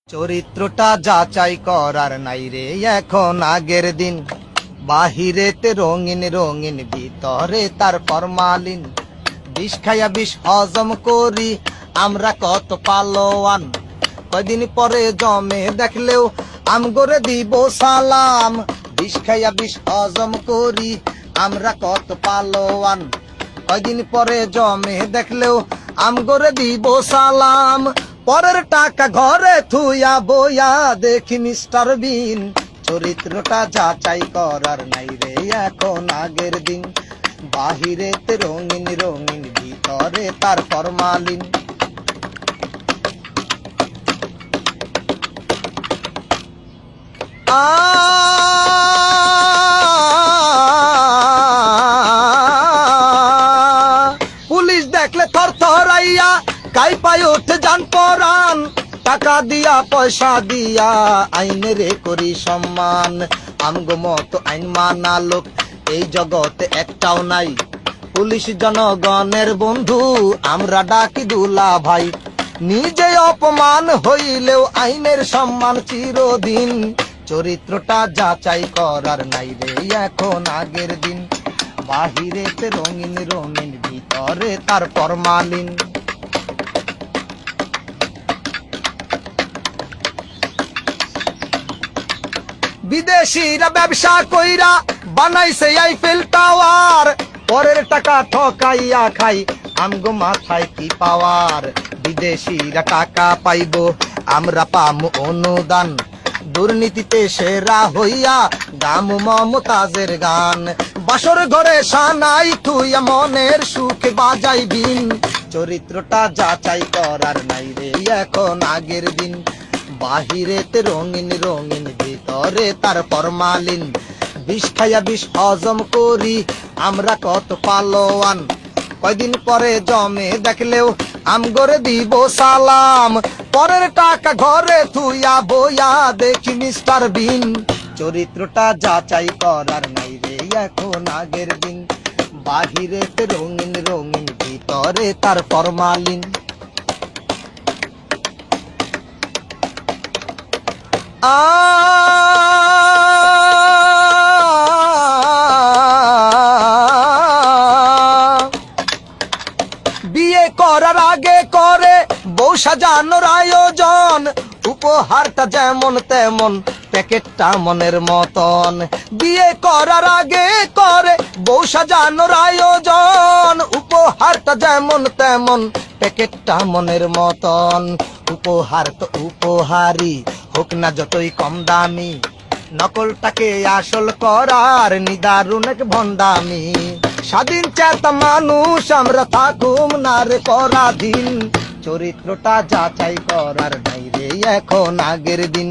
চরিত্রটা যাচাই করার নাই রে এখন আগের দিন। বাহিরেতে রঙিন রঙিন, ভিতরে তার ফরমালিন। বিষ খাইয়া বিষ হজম করি আমরা কত পালোয়ান। কয়দিন পরে জমে দেখলেও আমগরে দিব সালাম। বিষ খাইয়া বিষ হজম করি আমরা কত পালোয়ান। কয়দিন পরে জমে দেখলেও আমগরে দিব সালাম। পরের টাকা ঘরে থুইয়া বইয়া দেখি মিস্টার বিন। চরিত্রটা যাচাই করার নাই রে এখন আগের দিন। বাহিরেতে রঙিন রঙিন, ভিতরে তার ফরমালিন। পুলিশ দেখলে থর থরাইয়া কাই পায় ওঠে যান পরান। টাকা দিয়া পয়সা দিয়া আইনেরে করি সম্মান। আমগো মতো আইন মানা লোক এই জগতে একটাও নাই। পুলিশ জনগণের বন্ধু, আমরা ডাকি দুলা ভাই। নিজে অপমান হইলেও আইনের সম্মান চিরদিন। চরিত্রটা যাচাই করার নাই রে এখন আগের দিন। বাহিরেতে রঙিন রঙিন, ভিতরে তার ফরমালিন। বিদেশিরা ব্যবসা কইরা বানাইছে আইফেল টাওয়ার। পরের টাকা ঠকাইয়া খাই আমগো মাথায় কি পাওয়ার। বিদেশিরা টাকা পাইব আমরা পামু অনুদান। দুর্নীতিতে সেরা হইয়া গামু মমতাজের গান। বাসর ঘরে সানাই থুইয়া মনের সুখে বাজাই বিন। চরিত্রটা যাচাই করার নাই রে এখন আগের দিন। বাহিরেতে রঙিন রঙিন, ভিতরে তার ফরমালিন। বিষ খাইয়া বিষ হজম করি আমরা কত পালোয়ান। কয়দিন পরে জমে দেখলেও আমগরে দিব সালাম। পরের টাকা ঘরে থুইয়া বইয়া দেখি মিস্টার বিন। চরিত্রটা যাচাই করার নাই রে এখন আগের দিন। বাহিরেতে রঙিন রঙিন, ভিতরে তার ফরমালিন। বিয়ে করার আগে করে বউ সাজানোর আয়োজন। উপহারটা যেমন তেমন, প্যাকেটটা মনের মতন। বিয়ে করার আগে করে বউ সাজানোর আয়োজন। উপহারটা যেমন তেমন, প্যাকেটটা মনের মতন। উপহার তো উপহারই হোক না যতই কম দামি। নকলটাকে আসল করার নিদারুণ এক ভণ্ডামি। স্বাধীন চেতা মানুষ আমরা থাকুম না রে পরাধীন। চরিত্রটা যাচাই করার নাই রে এখন আগের দিন।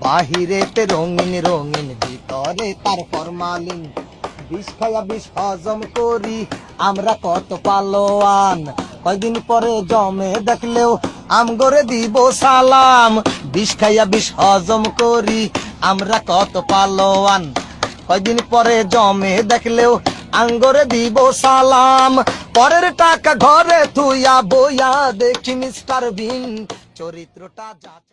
বাহিরেতে রঙিন রঙিন, ভিতরে তার ফরমালিন। বিষ খাইয়া বিষ হজম করি আমরা কত পালোয়ান। কয়দিন পরে জমে দেখলেও আমগরে দিব সালাম। বিষ খাইয়া বিষ হজম করি আমরা কত পালোয়ান। কয়দিন পরে জমে দেখলেও আঙ্গরে দিব সালাম। পরের টাকা ঘরে থুইয়া বইয়া দেখি মিস্টার বিন। চরিত্রটা যাচাই